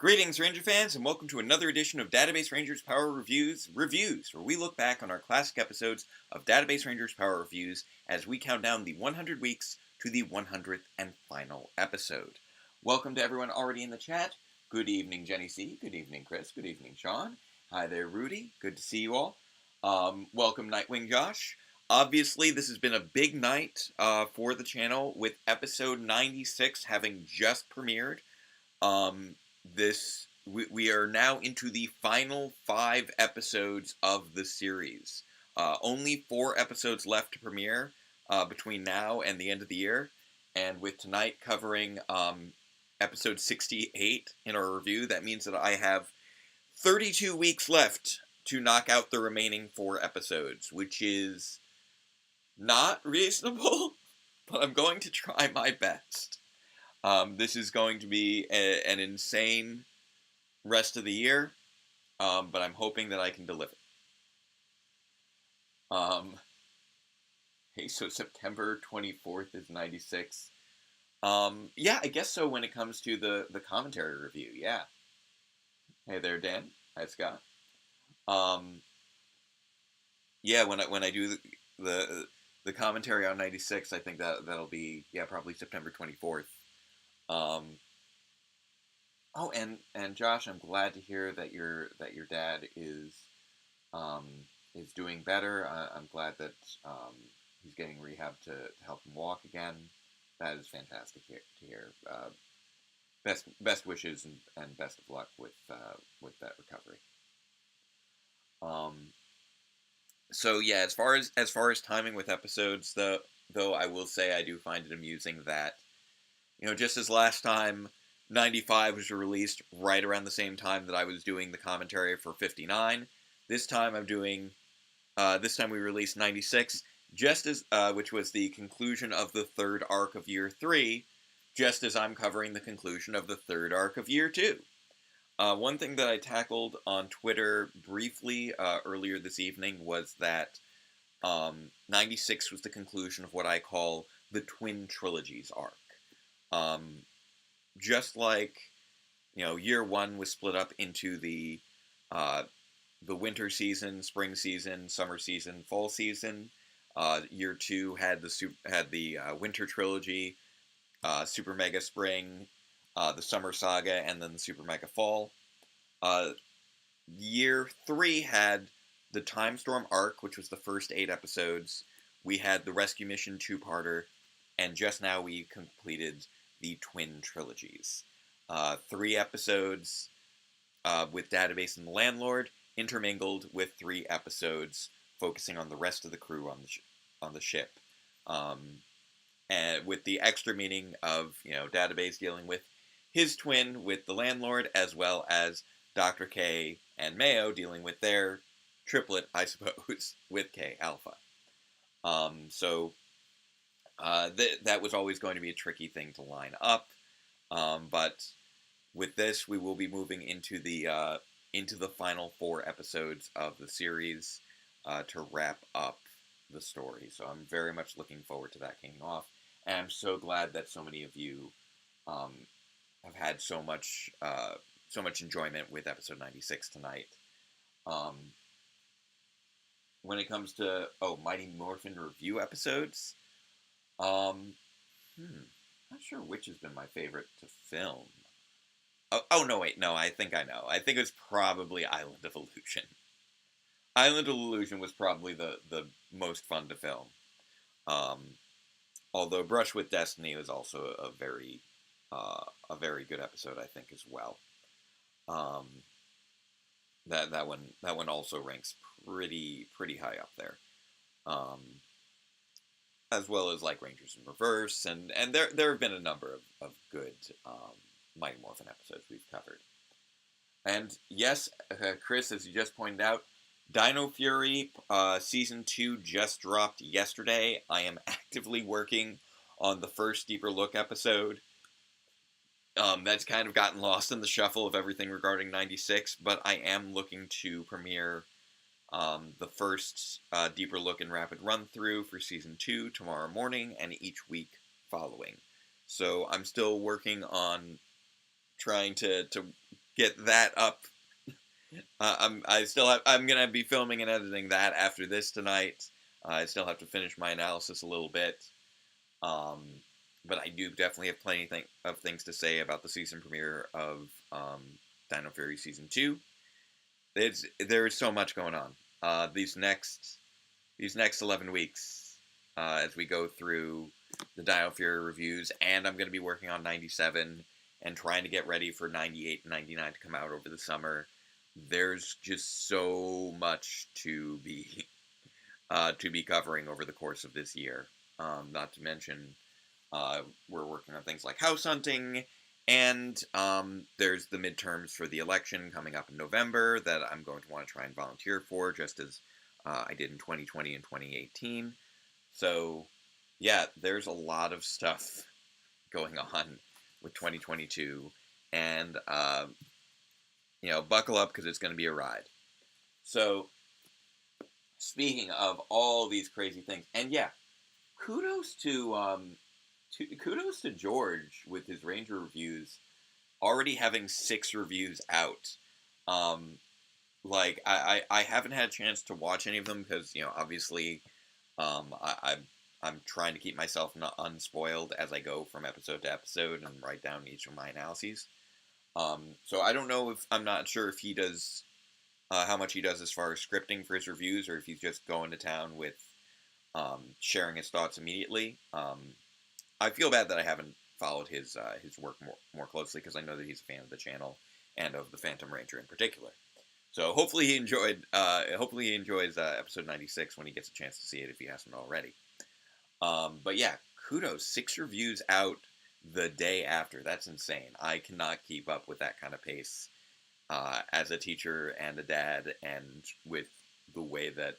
Greetings, Ranger fans, and welcome to another edition of Database Rangers Power Reviews, where we look back on our classic episodes of Database Rangers Power Reviews as we count down the 100 weeks to the 100th and final episode. Welcome to everyone already in the chat. Good evening, Jenny C. Good evening, Chris. Good evening, Sean. Hi there, Rudy. Good to see you all. Welcome, Nightwing Josh. Obviously, this has been a big night for the channel, with episode 96 having just premiered. We are now into the final 5 episodes of the series. Only 4 episodes left to premiere between now and the end of the year, and with tonight covering episode 68 in our review, that means that I have 32 weeks left to knock out the remaining 4 episodes, which is not reasonable, but I'm going to try my best. This is going to be an insane rest of the year, but I'm hoping that I can deliver. Hey, so September 24th is 96. Yeah, I guess so when it comes to the commentary review, yeah. Hey there, Dan. Hi, Scott. Yeah, when I do the commentary on 96, I think that'll be, yeah, probably September 24th. Oh, and Josh, I'm glad to hear that your dad is doing better. I'm glad that he's getting rehab to help him walk again. That is fantastic to hear. Best wishes and best of luck with that recovery. So yeah, as far as timing with episodes, though I will say I do find it amusing that, you know, just as last time 95 was released right around the same time that I was doing the commentary for 59, this time we released 96, just as, which was the conclusion of the 3rd arc of Year 3, just as I'm covering the conclusion of the 3rd arc of Year 2. One thing that I tackled on Twitter briefly earlier this evening was that 96 was the conclusion of what I call the Twin Trilogies Arc. Just like, you know, Year 1 was split up into the winter season, spring season, summer season, fall season. Year 2 had the winter trilogy, Super Mega Spring, the Summer Saga, and then the Super Mega Fall. Year 3 had the Time Storm arc, which was the first 8 episodes. We had the Rescue Mission 2-parter, and just now we completed the Twin Trilogies. 3 episodes with Database and the Landlord, intermingled with 3 episodes focusing on the rest of the crew on the ship. And with the extra meaning of, you know, Database dealing with his twin with the Landlord, as well as Dr. K and Mayo dealing with their triplet, I suppose, with K Alpha. So that was always going to be a tricky thing to line up, but with this, we will be moving into the final 4 episodes of the series to wrap up the story. So I'm very much looking forward to that kicking off, and I'm so glad that so many of you have had so much enjoyment with episode 96 tonight. When it comes to Mighty Morphin review episodes, not sure which has been my favorite to film. Oh no, wait, no, I think I know. I think it's probably Island of Illusion. Island of Illusion was probably the most fun to film. Although Brush with Destiny was also a very good episode, I think, as well. That one also ranks pretty high up there. As well as like Rangers in Reverse, and there have been a number of good Mighty Morphin episodes we've covered. And yes, Chris, as you just pointed out, Dino Fury Season 2 just dropped yesterday. I am actively working on the first Deeper Look episode. That's kind of gotten lost in the shuffle of everything regarding 96, but I am looking to premiere the first Deeper Look and Rapid Run-Through for Season 2 tomorrow morning, and each week following. So I'm still working on trying to get that up. I'm gonna be filming and editing that after this tonight. I still have to finish my analysis a little bit. But I do definitely have plenty of things to say about the season premiere of Dino Fury Season 2. There is so much going on. These next 11 weeks, as we go through the Dino Fury reviews, and I'm going to be working on 97 and trying to get ready for 98 and 99 to come out over the summer. There's just so much to be covering over the course of this year. Not to mention, we're working on things like house hunting, and there's the midterms for the election coming up in November that I'm going to want to try and volunteer for, just as I did in 2020 and 2018. So, yeah, there's a lot of stuff going on with 2022, and buckle up because it's going to be a ride. So, speaking of all these crazy things, and yeah, kudos to George with his Ranger reviews, already having 6 reviews out. I haven't had a chance to watch any of them because, obviously, I'm trying to keep myself not unspoiled as I go from episode to episode and write down each of my analyses. So I don't know I'm not sure if he does, how much he does as far as scripting for his reviews, or if he's just going to town with, sharing his thoughts immediately. I feel bad that I haven't followed his work more closely, because I know that he's a fan of the channel and of the Phantom Ranger in particular. So hopefully he enjoys episode 96 when he gets a chance to see it, if he hasn't already. But yeah, kudos, 6 reviews out the day after. That's insane. I cannot keep up with that kind of pace as a teacher and a dad, and with the way that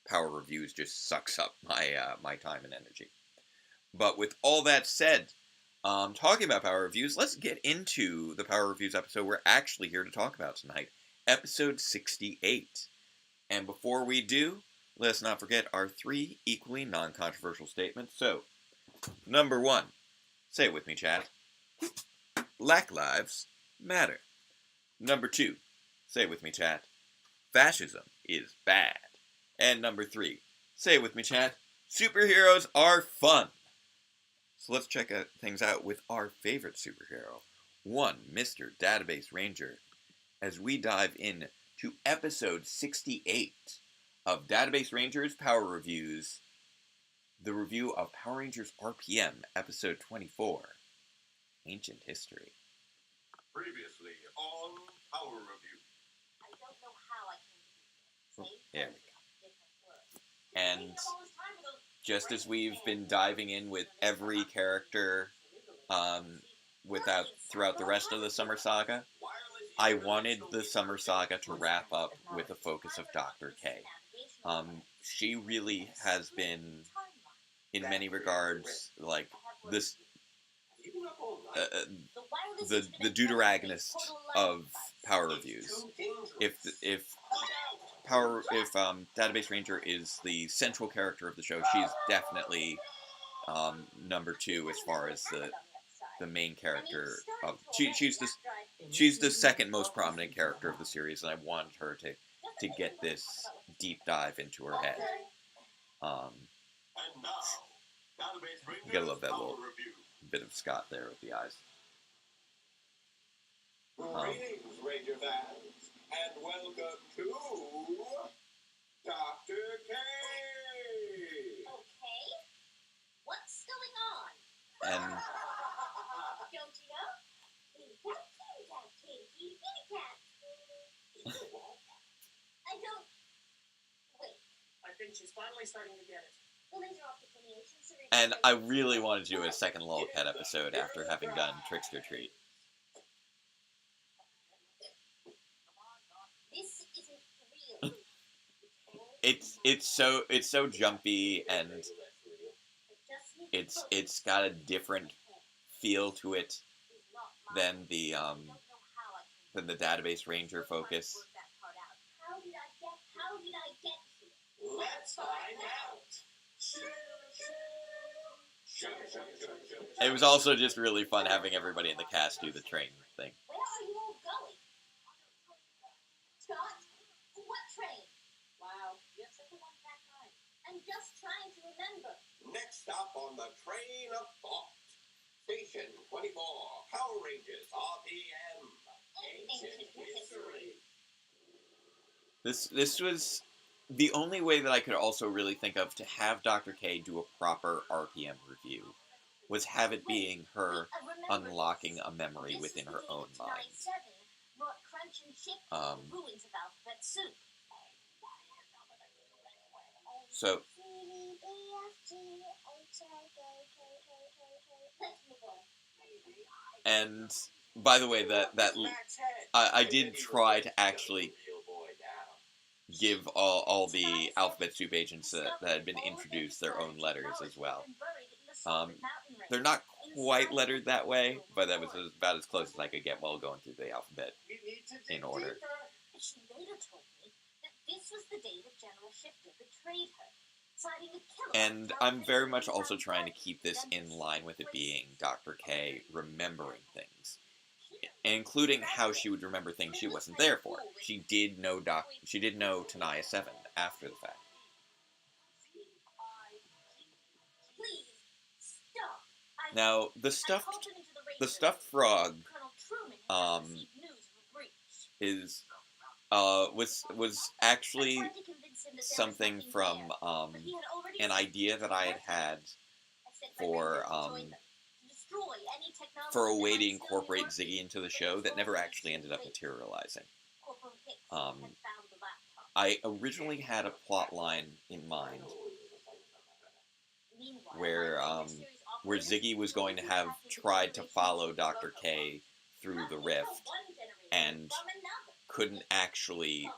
Power Reviews just sucks up my time and energy. But with all that said, talking about Power Reviews, let's get into the Power Reviews episode we're actually here to talk about tonight, episode 68. And before we do, let's not forget our 3 equally non-controversial statements. So, number 1, say it with me, chat, Black Lives Matter. Number 2, say it with me, chat, fascism is bad. And number 3, say it with me, chat, superheroes are fun. So let's check things out with our favorite superhero, one Mr. Database Ranger, as we dive in to episode 68 of Database Rangers Power Reviews, the review of Power Rangers RPM, episode 24, Ancient History. Previously on Power Review. I don't know how I can There we go. And just as we've been diving in with every character throughout the rest of the Summer Saga, I wanted the Summer Saga to wrap up with a focus of Dr. K. She really has been, in many regards, like this, the deuteragonist of Power Reviews. If Database Ranger is the central character of the show, she's definitely number 2 as far as the main character of. She's the second most prominent character of the series, and I wanted her to get this deep dive into her head. You gotta love that little bit of Scott there with the eyes. Greetings, Ranger fans, and welcome to Dr. K. Okay, what's going on? And Don't you know? We've got kitty cat, kitty cat. I don't. Wait. I think she's finally starting to get it. The laser optic lineation syringe. And I really wanted to do a second Lolcat episode after having done Trickster Treat. This isn't real. It's so jumpy, and it's got a different feel to it than the Database Ranger focus. How did I get here? Let's find out. It was also just really fun having everybody in the cast do the train thing. Where are you all going? just trying to remember. Next stop on the train of thought. Station 24, Power Rangers, RPM. Ancient history. This was the only way that I could also really think of to have Dr. K do a proper RPM review, was have it being her unlocking a memory within her own mind. So, and by the way, I did try to actually give all the Alphabet Soup agents that had been introduced their own letters as well. They're not quite lettered that way, but that was about as close as I could get while going through the alphabet in order. She later told me that this was the day that General Shifter betrayed her, deciding to kill her. And I'm very much also trying to keep this in line with it being Dr. K remembering things, including how she would remember things she wasn't there for. She did know Tanaya 7 after the fact. Please stop. Now, the stuffed frog was actually something from an idea that I had for a way to incorporate Ziggy into the show that never actually ended up materializing. I originally had a plot line in mind where Ziggy was going to have tried to follow Dr. K through the rift and couldn't actually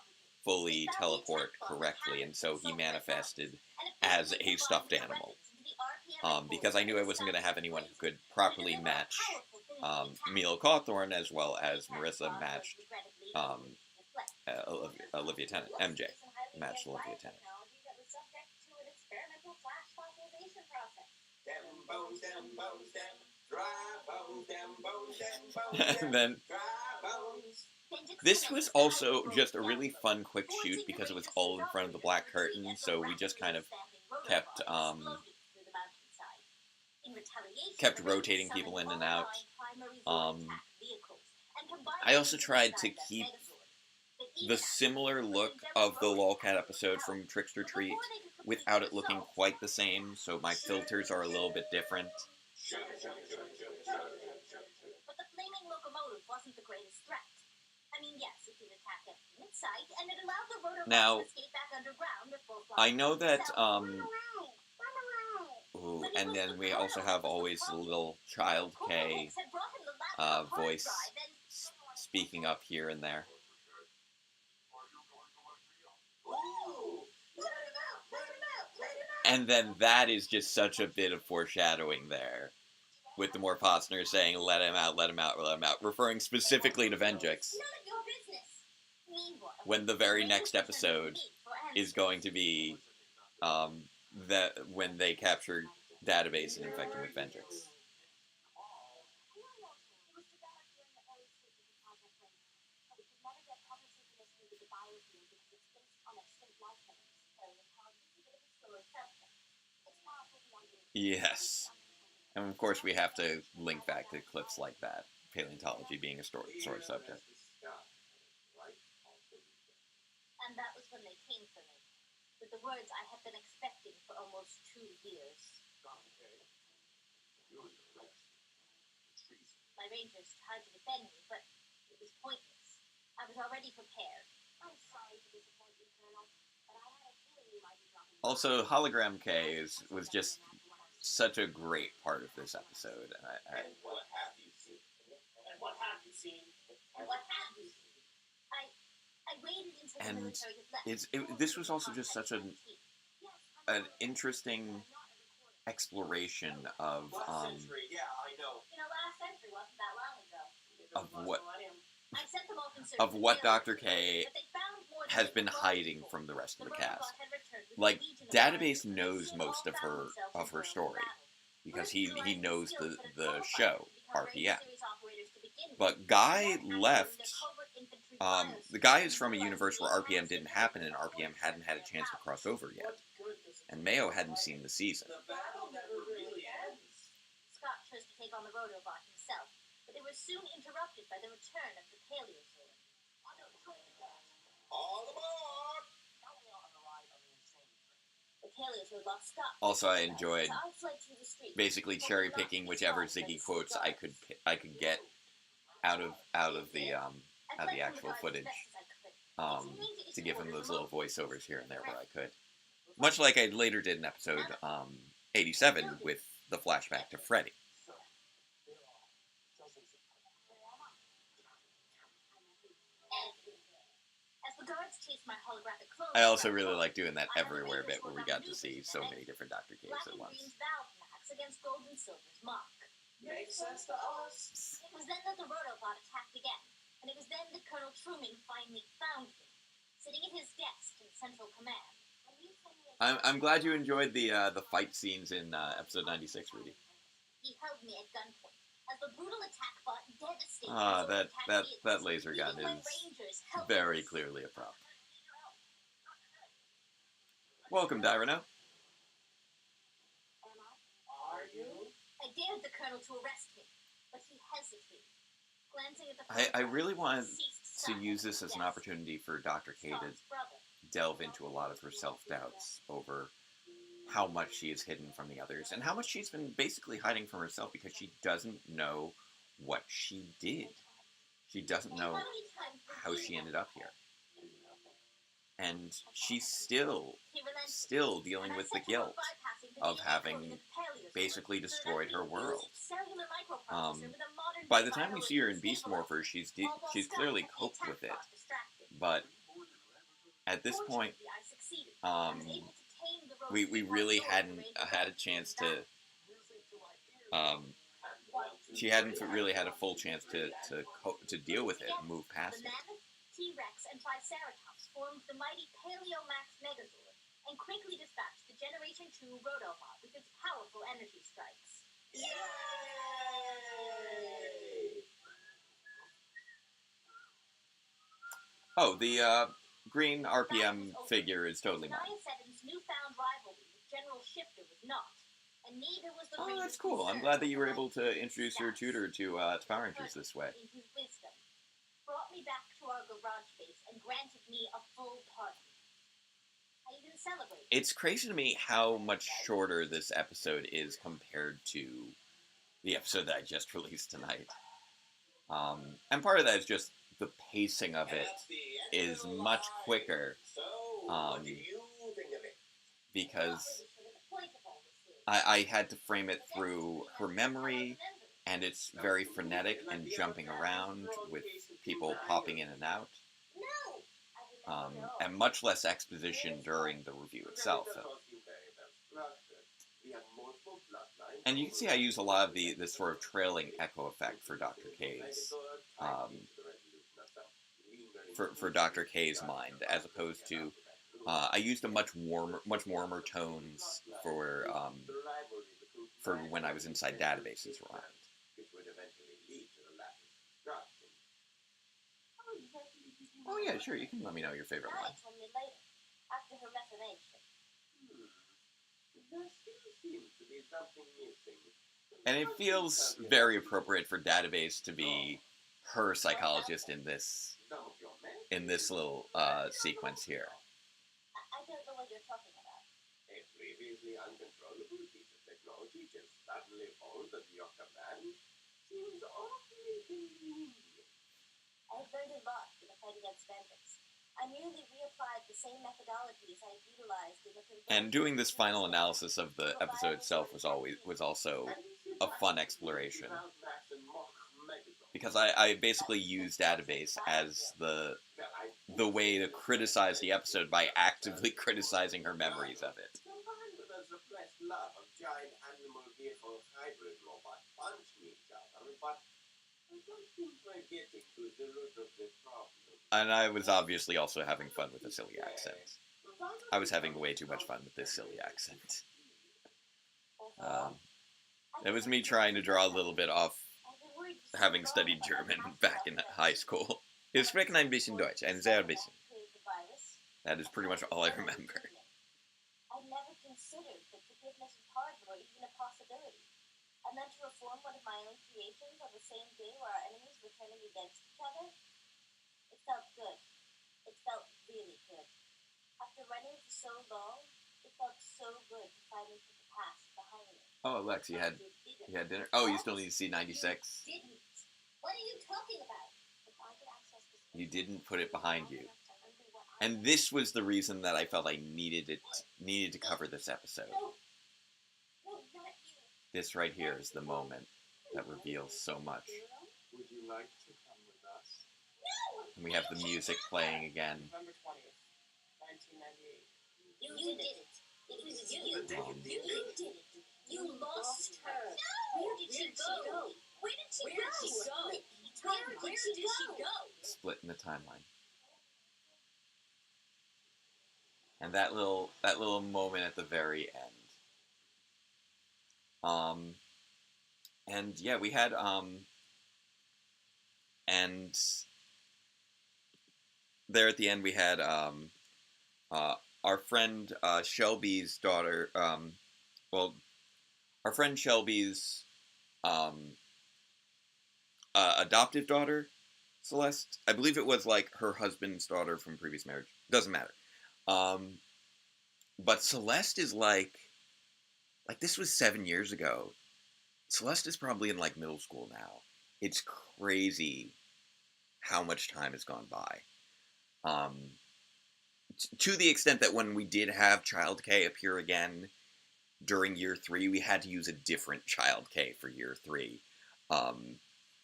fully teleport correctly, and so he manifested as a stuffed animal. Because I knew I wasn't going to have anyone who could properly match Milo Cawthorn as well as Marissa matched Olivia Tennant. MJ matched Olivia Tennant. And then this was also just a really fun quick shoot because it was all in front of the black curtain, so we just kind of kept rotating people in and out. I also tried to keep the similar look of the Lolcat episode from Trickster Treat without it looking quite the same, so my filters are a little bit different. But the flaming locomotive wasn't the greatest threat. I mean, yes, it did attack at mid-sight, and it allowed the rotor now, to escape back underground before I know that, ooh, and then we also have always the little Child K voice speaking up here and there. And then that is just such a bit of foreshadowing there, with the more Posner saying, let him out, let him out, let him out, referring specifically to Venjix, when the very next episode is going to be that when they capture Database and infect him with Venjix. Yes. And of course we have to link back to clips like that, paleontology being a sore subject. And that was when they came for me, with the words I have been expecting for almost 2 years. My rangers tried to defend me, but it was pointless. I was already prepared. I'm sorry to disappoint you, Colonel, but I had a feeling you might be dropping. Also, Hologram K was just such a great part of this episode. And what have you seen? And what have you seen? And what have you seen? I waited until the military had left. This was also just such an interesting exploration of century? Yeah, I know. Last century wasn't that long ago. of what Dr. K has been hiding from the rest of the cast. Like, Database knows most of her story because he knows the show RPM. But Guy left. The Guy is from a universe where RPM didn't happen and RPM hadn't had a chance to cross over yet. and Mayo hadn't seen the season. The battle never really ends. Scott chose to take on the Rotobot himself, but they were soon interrupted by the return of the Paleo-Zord. All aboard! The Paleo-Zord lost Scott. Also, I enjoyed So I fled through the streets, basically hoping cherry not to picking be whichever spotted by Ziggy the quotes Sea I Guards. could get out of the I fled from actual guards footage, as best as I could. to give him those little voiceovers here and there where I could. Much like I later did in episode 87 with the flashback to Freddy. As the guards chased my holographic clothes, I also really like doing that everywhere bit where we got to see so many different Dr. Caves Black at and once. Green's Paleo-Max against Gold and Silver's Mark. Makes sense to us. It was then that the Rotobot attacked again, and it was then that Colonel Truman finally found me, sitting at his desk in Central Command. I'm glad you enjoyed the fight scenes in episode 96, Rudy. He held me at gunpoint as the brutal attack bot devastated Ah, his that attack that vehicles, that laser gun leaving my is Rangers helpless. very clearly a prop. Welcome, Dyrano. Are you? I dared the Colonel to arrest me, but he hesitated. Glancing at the I really wanted ceased to sight use at this the as an desk. opportunity for Dr. K to Scott's brother. delve into a lot of her self-doubts over how much she is hidden from the others and how much she's been basically hiding from herself because she doesn't know what she did. She doesn't know how she ended up here. And she's still dealing with the guilt of having basically destroyed her world. By the time we see her in Beast Morpher, she's clearly coped with it. But at this point, we really hadn't had a chance to. She hadn't really had a full chance to deal with it and move past it. Mammoth, T-Rex, and Triceratops formed the mighty Paleo-Max Megazord and quickly dispatched the Generation 2 Rotobot with its powerful energy strikes. Yay! Oh, the green RPM figure is totally mine. Naya 7's newfound rivalry with General Shifter was not, and neither was the Oh, Ranger's that's cool. I'm concern glad that you were for able to my introduce your success. tutor to Power Rangers this way. In his wisdom, brought me back to our garage base and granted me a full pardon. I even celebrated. It's crazy to me how much shorter this episode is compared to the episode that I just released tonight. And part of that is just the pacing of And it that's the end is of the much line. quicker So, what do you think of it? because The point of all this is, I had to frame it through her memory, and it's very frenetic and jumping around with people popping in and out, No! I remember and much less exposition during the review itself. And you can see I use a lot of this sort of trailing echo effect for Dr. K's for Dr. K's mind, as opposed to I used a much warmer tones for when I was inside databases around. Oh yeah, sure. You can let me know your favorite Naya line. told me later, after her reformation. And it feels very appropriate for Database to be her psychologist in this little sequence here. I don't know what you're talking about. A previously uncontrollable piece of technology just suddenly falls at your command seems awfully convenient. I have learned a lot in the fight against bandits. I merely reapplied the same methodologies I utilized in the And doing this final analysis of the episode itself was also a fun exploration, because I basically used Database as the way to criticize the episode by actively criticizing her memories of it. Combined with a suppressed love of giant animal vehicle hybrid robot punching each other, but I don't think we're getting to the root of the problem. And I was obviously also having fun with the silly accent. I was having way too much fun with this silly accent. It was me trying to draw a little bit off having studied German back in high school. Ich spreche ein bisschen Deutsch, ein sehr bisschen. That is pretty much all I remember. I never considered my own creations on the same day where our enemies were turning against each other? It felt good. It felt really good. After running for so long, it felt so good to finally put the past behind me. Oh, Lex, you had dinner. Oh, you still need to see 96. Didn't. What are you talking about? If I could access this, You didn't put it behind you. And this was the reason that I felt I needed to cover this episode. No, not you. This right here is the moment that reveals so much. Would you like to come with us? And we have the music playing again. November 20th, 1998. You did it. It was you. You did it. You lost her. No. Where did she go? Where did she go? Where did she go? Split in the timeline. And that little moment at the very end. And yeah, we had and there at the end we had our friend Shelby's daughter, our friend Shelby's adoptive daughter, Celeste. I believe it was like her husband's daughter from previous marriage. Doesn't matter. But Celeste is like this was 7 years ago. Celeste is probably in like middle school now. It's crazy how much time has gone by. To the extent that when we did have Child K appear again during Year 3, we had to use a different Child K for Year 3.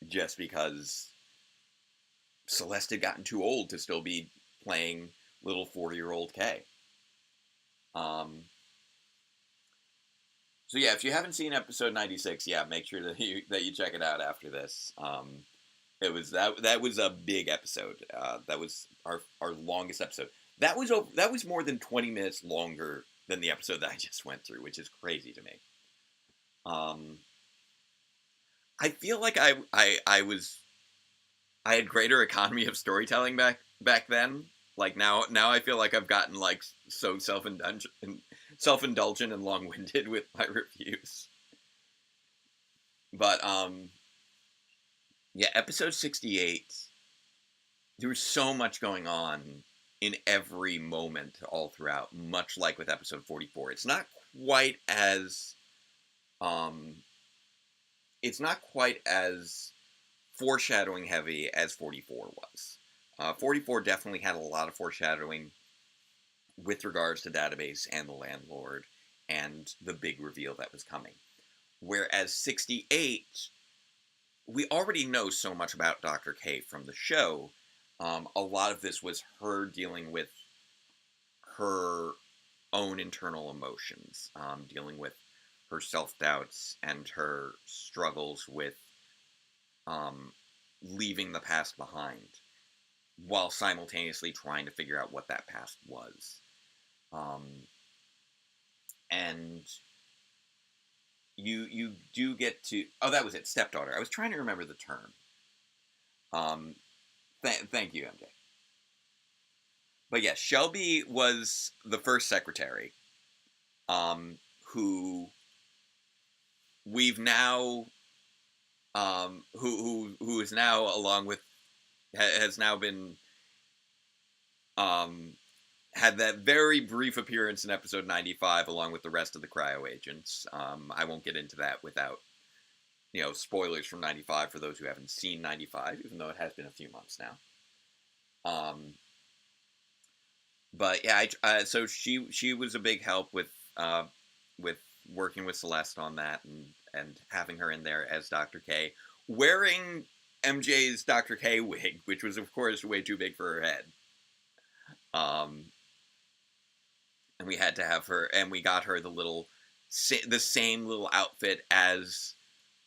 Just because Celeste had gotten too old to still be playing little 4-year-old K. So yeah, if you haven't seen episode 96, yeah, make sure that you check it out after this. It was that was a big episode. That was our longest episode. That was more than 20 minutes longer than the episode that I just went through, which is crazy to me. I feel like I had greater economy of storytelling back then. Like now I feel like I've gotten like so self-indulgent and long-winded with my reviews. But yeah, episode 68, there was so much going on in every moment all throughout, much like with episode 44. It's not quite as foreshadowing heavy as 44 was. 44 definitely had a lot of foreshadowing with regards to Database and the Landlord and the big reveal that was coming. Whereas 68, we already know so much about Dr. K from the show. A lot of this was her dealing with her own internal emotions, dealing with her self-doubts and her struggles with leaving the past behind, while simultaneously trying to figure out what that past was. And you do get to... Oh, that was it, stepdaughter. I was trying to remember the term. Thank you, MJ. But yes, Shelby was the first secretary, who we've now... who is now, along with... has now been... had that very brief appearance in episode 95 along with the rest of the cryo agents. I won't get into that without, spoilers from 95 for those who haven't seen 95, even though it has been a few months now. But yeah, so she was a big help with working with Celeste on that and having her in there as Dr. K, wearing MJ's Dr. K wig, which was of course way too big for her head. And we had to have her, and we got her the same little outfit as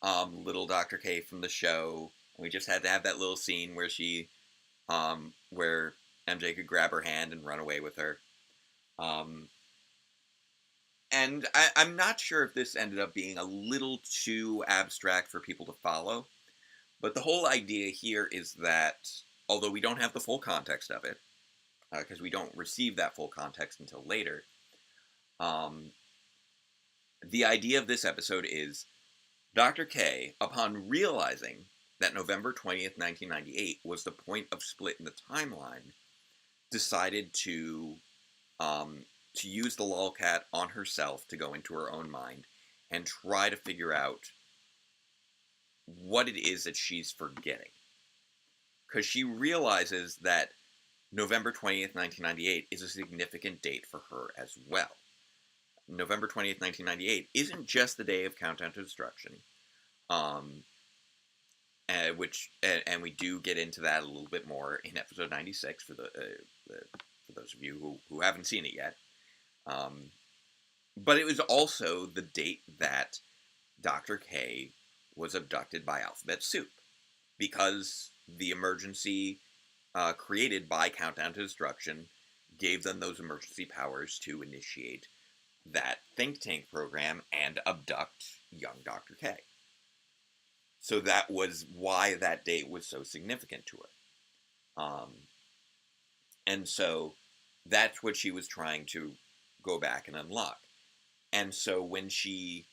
little Dr. K from the show. And we just had to have that little scene where where MJ could grab her hand and run away with her. And I'm not sure if this ended up being a little too abstract for people to follow, but the whole idea here is that, although we don't have the full context of it, because we don't receive that full context until later, the idea of this episode is Dr. K, upon realizing that November 20th, 1998 was the point of split in the timeline, decided to use the lolcat on herself to go into her own mind and try to figure out what it is that she's forgetting. Because she realizes that November 20th, 1998 is a significant date for her as well. November 20th, 1998 isn't just the day of Countdown to Destruction, and we do get into that a little bit more in episode 96 for those of you who haven't seen it yet. But it was also the date that Dr. K was abducted by Alphabet Soup, because the emergency created by Countdown to Destruction gave them those emergency powers to initiate that think tank program and abduct young Dr. K. So that was why that date was so significant to her. And so that's what she was trying to go back and unlock. And so when she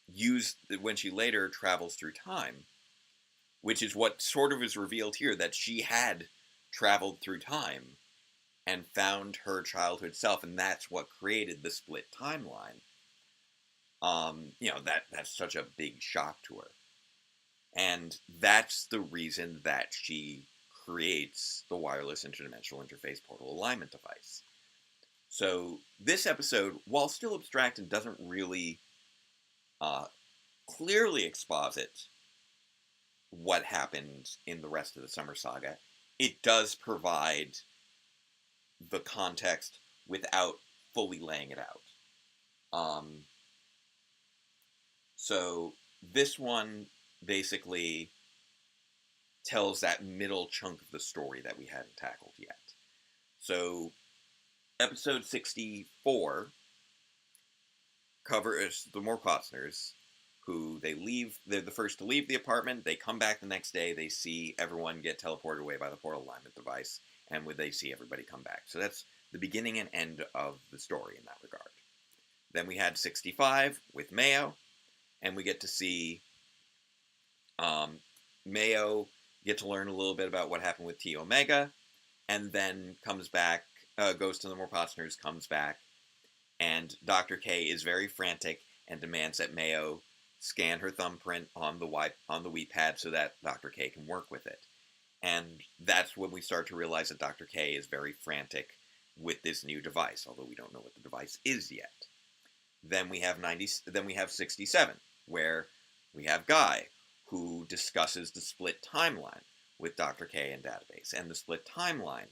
later travels through time, which is what sort of is revealed here, that she had traveled through time and found her childhood self, and that's what created the split timeline. That's such a big shock to her. And that's the reason that she creates the wireless interdimensional interface portal alignment device. So this episode, while still abstract and doesn't really clearly exposit what happened in the rest of the Summer Saga, it does provide the context without fully laying it out. So this one basically tells that middle chunk of the story that we hadn't tackled yet. So episode 64 covers the Morklotsners, who they're the first to leave the apartment. They come back the next day, they see everyone get teleported away by the portal alignment device, and they see everybody come back. So that's the beginning and end of the story in that regard. Then we had 65 with Mayo, and we get to see Mayo get to learn a little bit about what happened with T Omega, and then comes back, goes to the Morklotsners, comes back, and Dr. K is very frantic and demands that Mayo scan her thumbprint on the Wii pad so that Dr. K can work with it. And that's when we start to realize that Dr. K is very frantic with this new device, although we don't know what the device is yet. Then we have 67, where we have Guy, who discusses the split timeline with Dr. K and Database. And the split timeline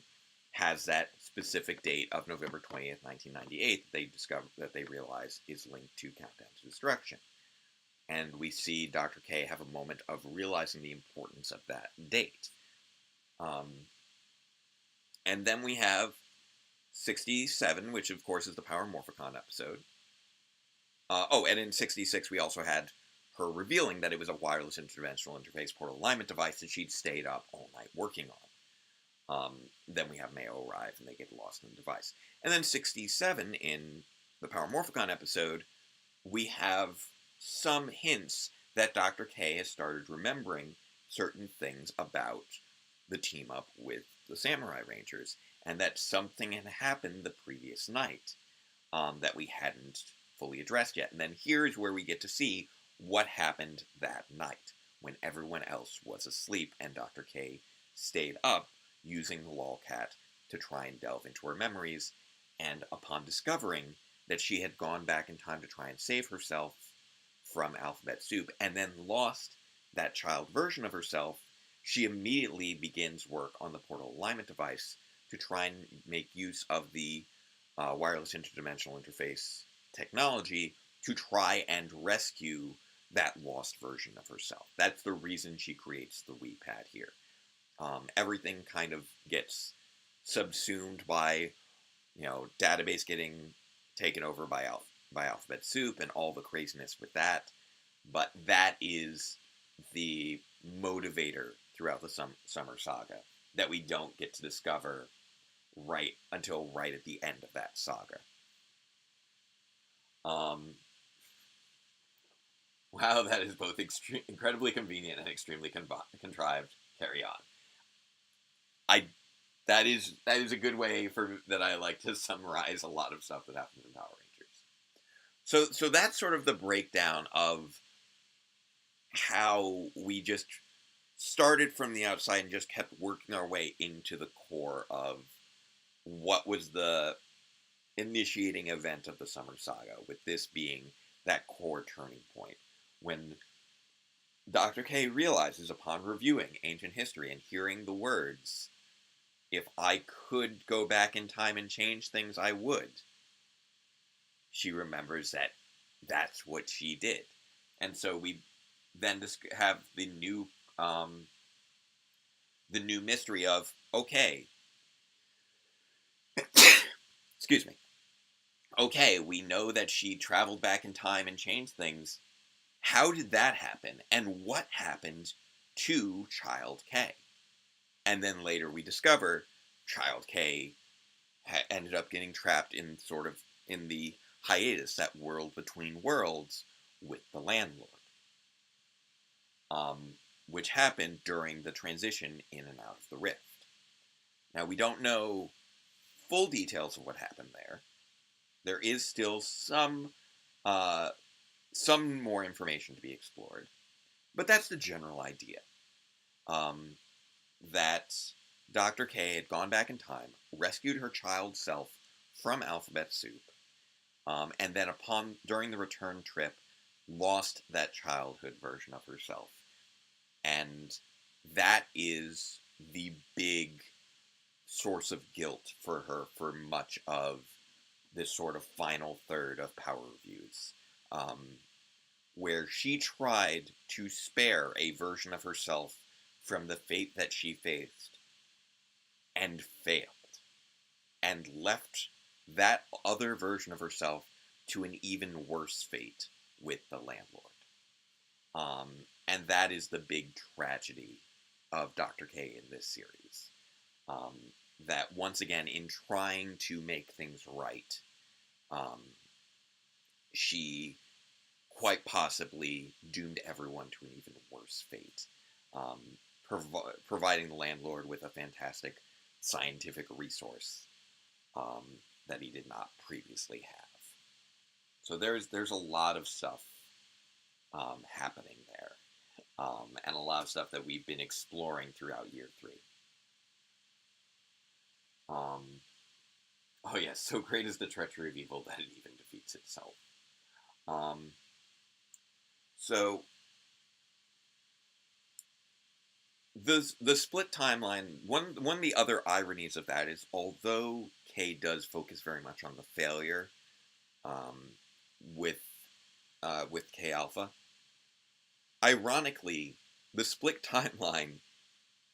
has that specific date of November 20th, 1998 that they realize is linked to Countdown to Destruction. And we see Dr. K have a moment of realizing the importance of that date. And then we have 67, which of course is the Power Morphicon episode. And in 66 we also had her revealing that it was a wireless interdimensional interface portal alignment device that she'd stayed up all night working on. Then we have Mayo arrive and they get lost in the device. And then 67, in the Power Morphicon episode, we have some hints that Dr. K has started remembering certain things about the team-up with the Samurai Rangers, and that something had happened the previous night that we hadn't fully addressed yet. And then here's where we get to see what happened that night, when everyone else was asleep and Dr. K stayed up using the lolcat to try and delve into her memories, and upon discovering that she had gone back in time to try and save herself from Alphabet Soup, and then lost that child version of herself, she immediately begins work on the portal alignment device to try and make use of the wireless interdimensional interface technology to try and rescue that lost version of herself. That's the reason she creates the Wii pad here. Everything kind of gets subsumed by, Database getting taken over by Alphabet Soup and all the craziness with that. But that is the motivator throughout the Summer Saga that we don't get to discover until right at the end of that saga. Wow, that is both incredibly convenient and extremely contrived. Carry on. That is a good way that I like to summarize a lot of stuff that happens in Power Rangers. So that's sort of the breakdown of how we just started from the outside and just kept working our way into the core of what was the initiating event of the Summer Saga, with this being that core turning point when Dr. K realizes, upon reviewing ancient history and hearing the words, if I could go back in time and change things, I would. She remembers that that's what she did. And so we then have the new mystery of, okay, excuse me, okay, we know that she traveled back in time and changed things. How did that happen? And what happened to Child K? And then later we discover Child K ended up getting trapped in the hiatus, that world between worlds, with the landlord. Which happened during the transition in and out of the rift. Now, we don't know full details of what happened there. There is still some more information to be explored. But that's the general idea. That Dr. K had gone back in time, rescued her child self from Alphabet Soup, and then during the return trip, lost that childhood version of herself. And that is the big source of guilt for her for much of this sort of final third of Power Reviews, where she tried to spare a version of herself from the fate that she faced, and failed, and left that other version of herself to an even worse fate with the landlord. And that is the big tragedy of Dr. K in this series. That once again, in trying to make things right, she quite possibly doomed everyone to an even worse fate, providing the landlord with a fantastic scientific resource that he did not previously have. So there's a lot of stuff happening there, and a lot of stuff that we've been exploring throughout Year 3. Oh yes, so great is the treachery of evil that it even defeats itself. So the split timeline, one of the other ironies of that is, although K does focus very much on the failure with K Alpha, ironically, the split timeline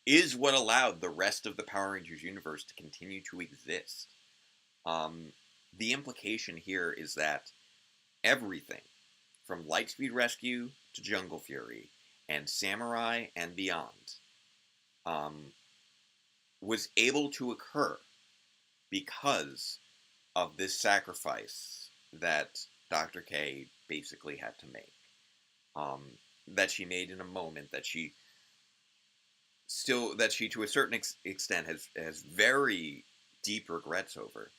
is what allowed the rest of the Power Rangers universe to continue to exist. The implication here is that everything, from Lightspeed Rescue to Jungle Fury, and Samurai and beyond, was able to occur because of this sacrifice that Dr. K basically had to make. That she made in a moment that she to a certain extent has very deep regrets over.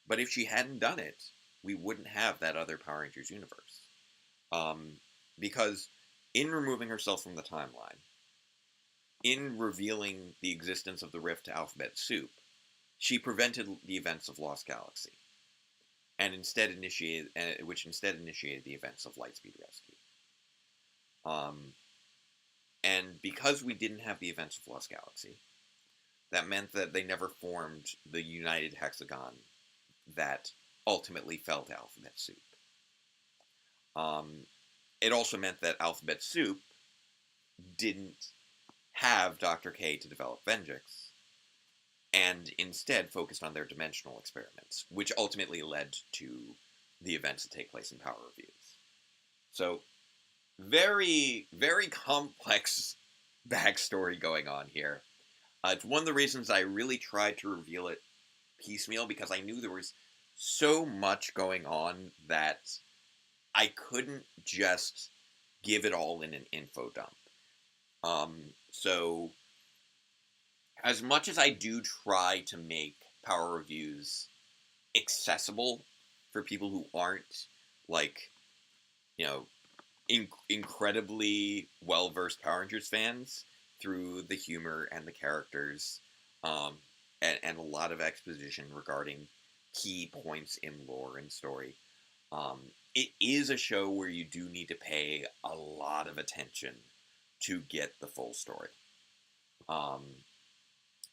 But if she hadn't done it, we wouldn't have that other Power Rangers universe. Because in removing herself from the timeline, in revealing the existence of the rift to Alphabet Soup, she prevented the events of Lost Galaxy, and which instead initiated the events of Lightspeed Rescue. And because we didn't have the events of Lost Galaxy, that meant that they never formed the united hexagon that ultimately fell to Alphabet Soup. It also meant that Alphabet Soup didn't have Dr. K to develop Venjix, and instead focused on their dimensional experiments, which ultimately led to the events that take place in Power Reviews. So, very, very complex backstory going on here. It's one of the reasons I really tried to reveal it piecemeal, because I knew there was so much going on that I couldn't just give it all in an info dump. So as much as I do try to make power reviews accessible for people who aren't, like, you know, incredibly well-versed Power Rangers fans, through the humor and the characters, and a lot of exposition regarding key points in lore and story. It is a show where you do need to pay a lot of attention to get the full story.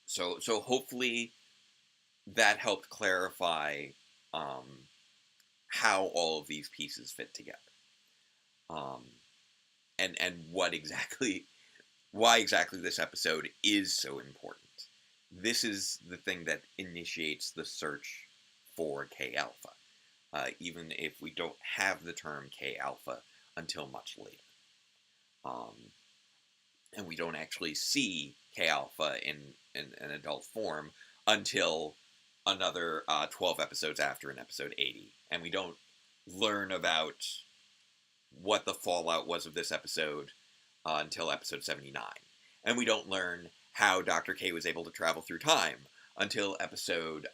So hopefully that helped clarify how all of these pieces fit together. And why exactly this episode is so important. This is the thing that initiates the search for K-Alpha, even if we don't have the term K-Alpha until much later. And we don't actually see K-Alpha in an adult form until another 12 episodes after, in episode 80. And we don't learn about what the fallout was of this episode until episode 79. And we don't learn how Dr. K was able to travel through time until episode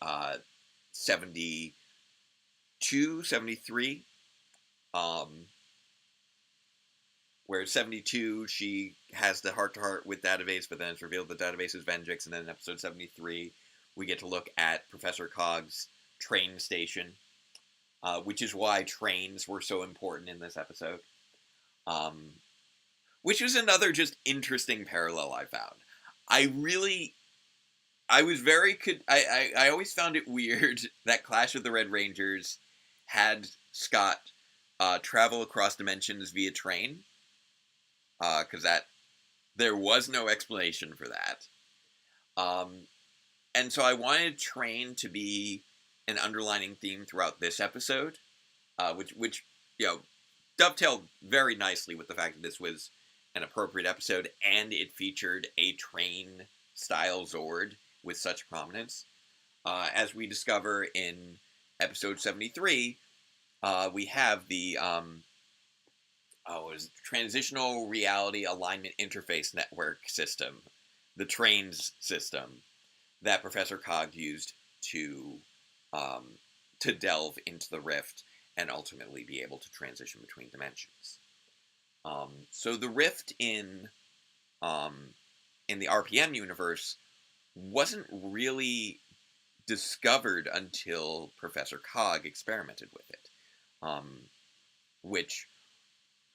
72, 73. Where 72, she has the heart-to-heart with Database, but then it's revealed the Database is Venjix, and then in episode 73, we get to look at Professor Cog's train station, which is why trains were so important in this episode. Which was another just interesting parallel I found. I always found it weird that Clash of the Red Rangers had Scott travel across dimensions via train. Because there was no explanation for that. And so I wanted train to be an underlining theme throughout this episode, which dovetailed very nicely with the fact that this was an appropriate episode, and it featured a train-style Zord with such prominence. As we discover in episode 73, we have the Transitional Reality Alignment Interface Network system, the TRAINS system, that Professor Cog used to delve into the rift and ultimately be able to transition between dimensions. So the rift in the RPM universe wasn't really discovered until Professor Cog experimented with it, which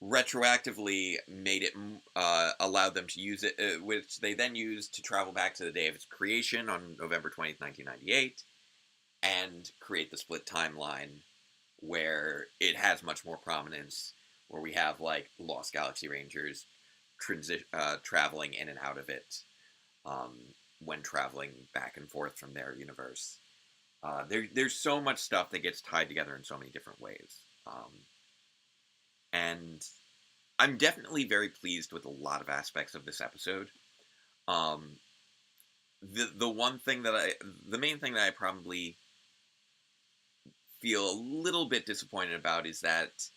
retroactively made it, allowed them to use it, which they then used to travel back to the day of its creation on November 20th, 1998, and create the split timeline where it has much more prominence, where we have, like, Lost Galaxy Rangers traveling in and out of it when traveling back and forth from their universe. There's so much stuff that gets tied together in so many different ways. And I'm definitely very pleased with a lot of aspects of this episode. The main thing that I probably feel a little bit disappointed about is that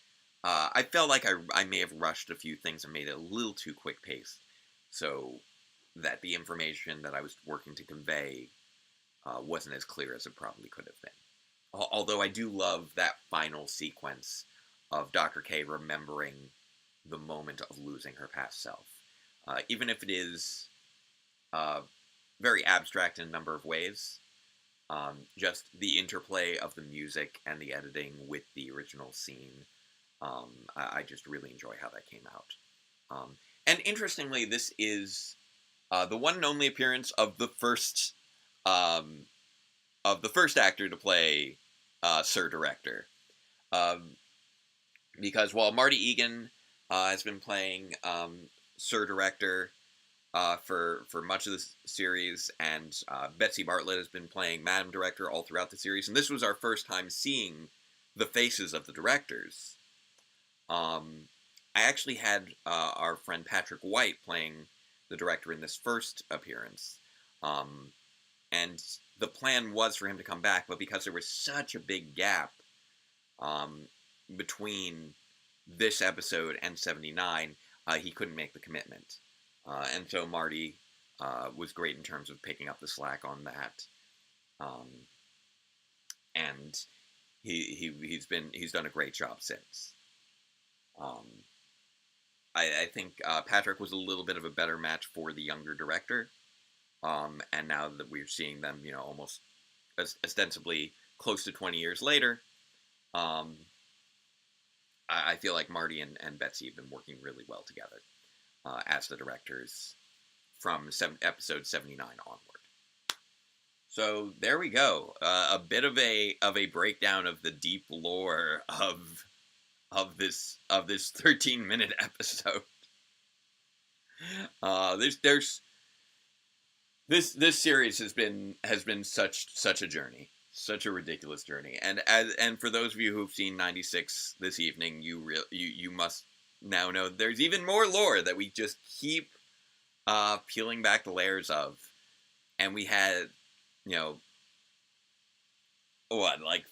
I felt like I may have rushed a few things and made it a little too quick-paced, so that the information that I was working to convey wasn't as clear as it probably could have been. Although I do love that final sequence of Dr. K remembering the moment of losing her past self. Even if it is very abstract in a number of ways, just the interplay of the music and the editing with the original scene, I just really enjoy how that came out. And interestingly, this is the one and only appearance of the first actor to play Sir Director. Because while Marty Egan has been playing Sir Director for much of the series, and Betsy Bartlett has been playing Madam Director all throughout the series, and this was our first time seeing the faces of the directors. I actually had our friend Patrick White playing the director in this first appearance, and the plan was for him to come back, but because there was such a big gap between this episode and 79, he couldn't make the commitment. And so Marty was great in terms of picking up the slack on that. And he's done a great job since. I think Patrick was a little bit of a better match for the younger director. And now that we're seeing them, almost ostensibly close to 20 years later, I feel like Marty and Betsy have been working really well together as the directors from episode 79 onward. So there we go, a bit of a breakdown of the deep lore of this 13-minute episode. This series has been such a journey, such a ridiculous journey, and for those of you who've seen 96 this evening, you must now know there's even more lore that we just keep peeling back the layers of, and we had like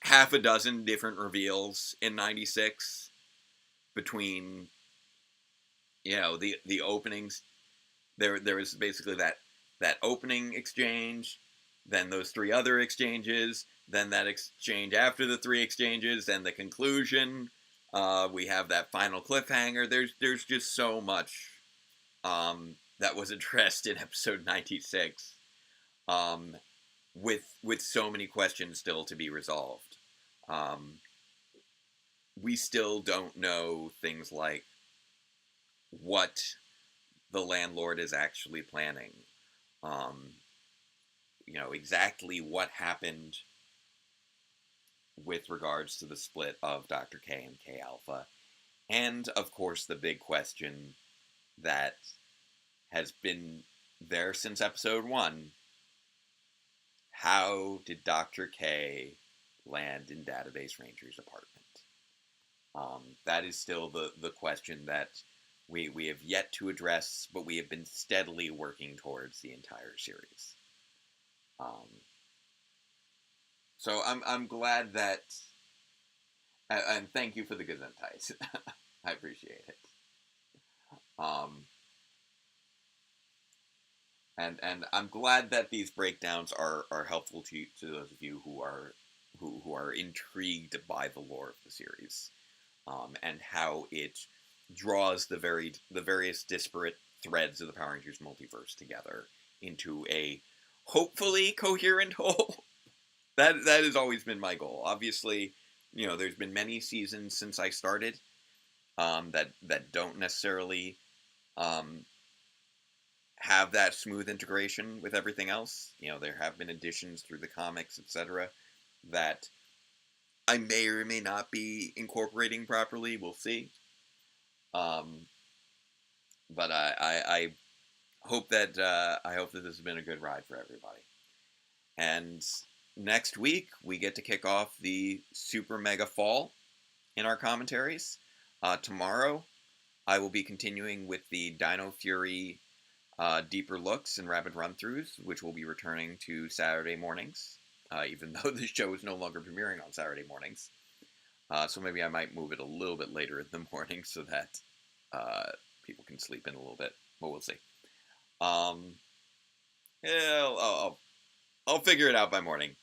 half a dozen different reveals in 96 between the openings. There was basically that opening exchange, then those three other exchanges, then that exchange after the three exchanges, then the conclusion. We have that final cliffhanger. There's just so much that was addressed in episode 96, with so many questions still to be resolved. We still don't know things like what the landlord is actually planning. Exactly what happened with regards to the split of Dr. K and K Alpha. And, of course, the big question that has been there since episode 1. How did Dr. K land in Database Ranger's apartment? That is still the question that we have yet to address, but we have been steadily working towards the entire series. So I'm glad that, and thank you for the Gesundheit. I appreciate it. And I'm glad that these breakdowns are helpful to those of you who are intrigued by the lore of the series, and how it draws the various disparate threads of the Power Rangers multiverse together into a hopefully coherent whole. That has always been my goal. Obviously, there's been many seasons since I started that don't necessarily have that smooth integration with everything else. There have been additions through the comics, etc., that I may or may not be incorporating properly. We'll see. But I hope that this has been a good ride for everybody. And next week we get to kick off the Super Mega Fall in our commentaries. Tomorrow I will be continuing with the Dino Fury deeper looks and rapid run-throughs, which will be returning to Saturday mornings, even though the show is no longer premiering on Saturday mornings. So maybe I might move it a little bit later in the morning so that people can sleep in a little bit, but we'll see. Yeah, I'll figure it out by morning.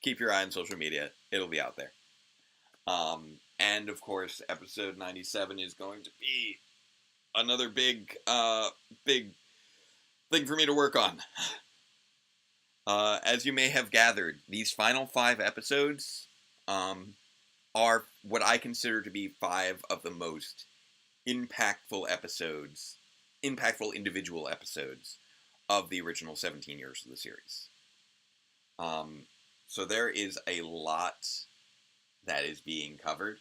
Keep your eye on social media. It'll be out there. And of course, episode 97 is going to be another big thing for me to work on. As you may have gathered, these final 5 episodes are what I consider to be 5 of the most impactful individual episodes of the original 17 years of the series. So there is a lot that is being covered.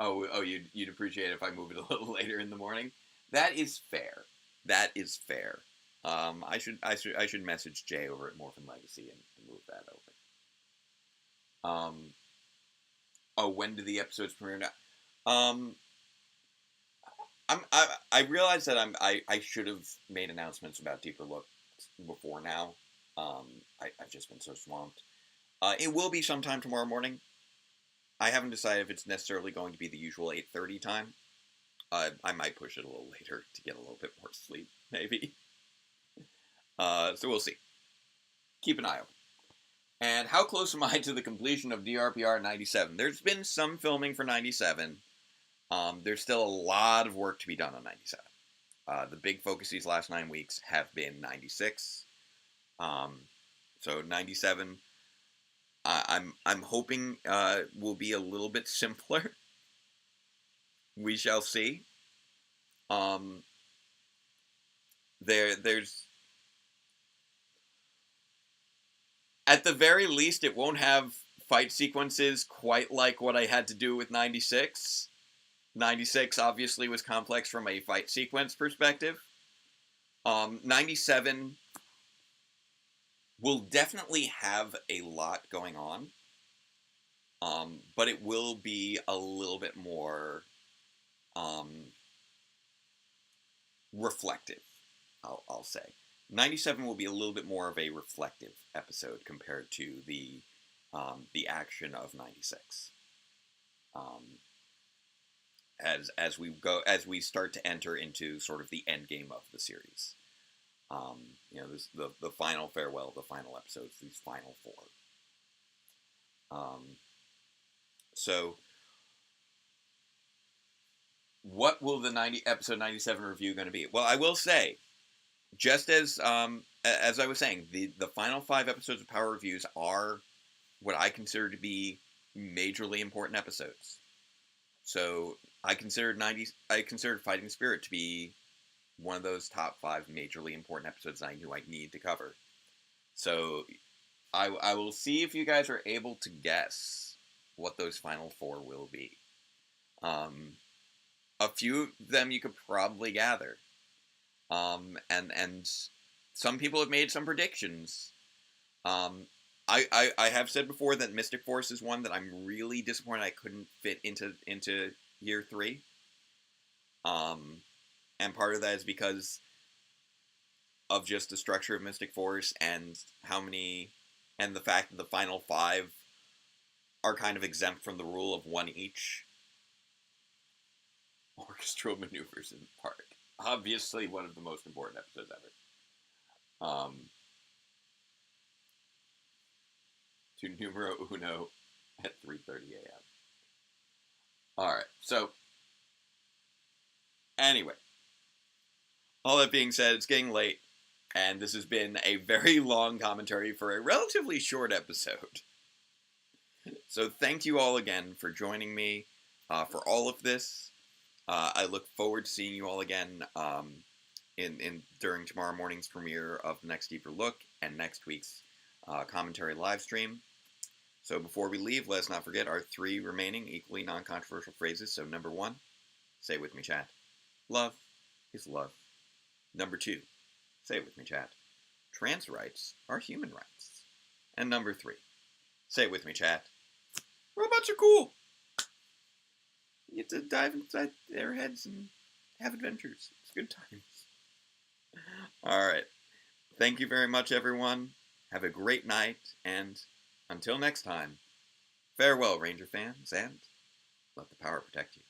Oh, you'd appreciate it if I move it a little later in the morning. That is fair. I should message Jay over at Morphin Legacy and move that over. When do the episodes premiere now? I realize that I should have made announcements about Deeper Look before now. I've just been so swamped. It will be sometime tomorrow morning. I haven't decided if it's necessarily going to be the usual 8:30 time. I might push it a little later to get a little bit more sleep, maybe. So we'll see. Keep an eye open. And how close am I to the completion of DRPR 97? There's been some filming for 97. There's still a lot of work to be done on 97. The big focus these last 9 weeks have been 96. So 97, I'm hoping will be a little bit simpler. We shall see. There's at the very least, it won't have fight sequences quite like what I had to do with 96. 96 obviously was complex from a fight sequence perspective. 97 will definitely have a lot going on, but it will be a little bit more reflective, I'll say. 97 will be a little bit more of a reflective episode compared to the action of 96. As we start to enter into sort of the end game of the series. This, the final farewell, the final episodes, these final 4. So, what will the episode 97 review going to be? Well, I will say, just as I was saying, the final 5 episodes of Power Reviews are what I consider to be majorly important episodes. So I considered Fighting Spirit to be one of those top 5 majorly important episodes I knew I need to cover. So I will see if you guys are able to guess what those final 4 will be. A few of them you could probably gather. And some people have made some predictions. I have said before that Mystic Force is one that I'm really disappointed I couldn't fit into Year 3. And part of that is because of just the structure of Mystic Force and and the fact that the final 5 are kind of exempt from the rule of 1 each. Orchestral maneuvers in the park. Obviously one of the most important episodes ever. To numero uno at 3:30 a.m. Alright, so anyway, all that being said, it's getting late, and this has been a very long commentary for a relatively short episode. So thank you all again for joining me for all of this. I look forward to seeing you all again during tomorrow morning's premiere of the next Deeper Look and next week's commentary live stream. So before we leave, let us not forget our 3 remaining equally non-controversial phrases. So number 1, say it with me, chat. Love is love. Number 2, say it with me, chat. Trans rights are human rights. And number 3, say it with me, chat. Robots are cool. You get to dive inside their heads and have adventures. It's good times. Alright. Thank you very much, everyone. Have a great night, and until next time, farewell, Ranger fans, and let the power protect you.